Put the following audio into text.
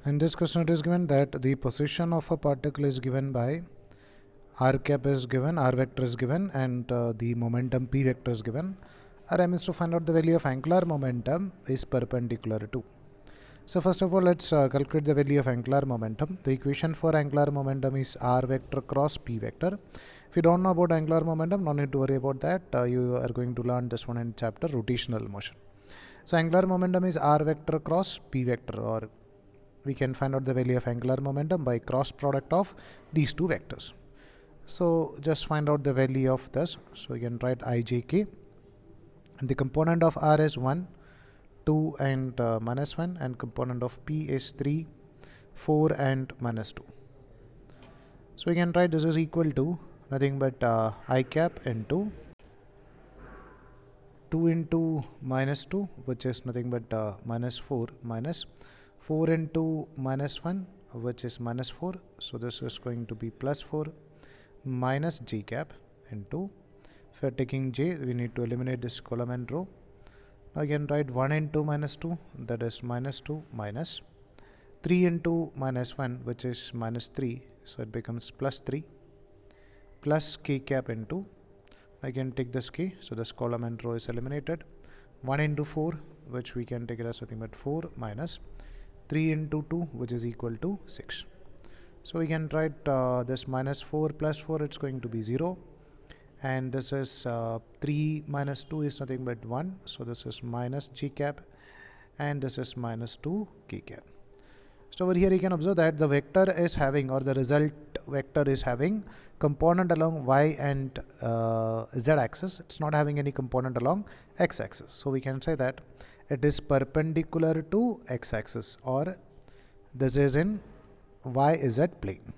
In this question it is given that the position of a particle is given by r cap is given, r vector is given, and the momentum p vector is given. Our aim is to find out the value of angular momentum is perpendicular to. So first of all, let's calculate the value of angular momentum. The equation for angular momentum is r vector cross p vector. If you don't know about angular momentum, no need to worry about that. You are going to learn this one in chapter rotational motion. So angular momentum is r vector cross p vector, or we can find out the value of angular momentum by cross product of these two vectors. So just find out the value of this. So you can write ijk, and the component of r is 1, 2 and minus 1, and component of p is 3, 4 and minus 2. So we can write this is equal to nothing but I cap into 2 into minus 2, which is nothing but minus 4, minus 4 into minus 1, which is minus 4. So this is going to be plus 4 minus j cap into, if we are taking j, we need to eliminate this column and row. Now again write 1 into minus 2, that is minus 2, minus 3 into minus 1, which is minus 3, so it becomes plus 3, plus k cap into, I can take this k, so this column and row is eliminated. 1 into 4, which we can take it as nothing but 4, minus 3 into 2, which is equal to 6. So we can write this minus 4 plus 4, it's going to be 0. And this is 3 minus 2 is nothing but 1. So this is minus j cap, and this is minus 2 k cap. So over here you can observe that the vector is having, or the result vector is having component along y and z axis. It's not having any component along x axis. So we can say that it is perpendicular to x axis, or this is in y z plane.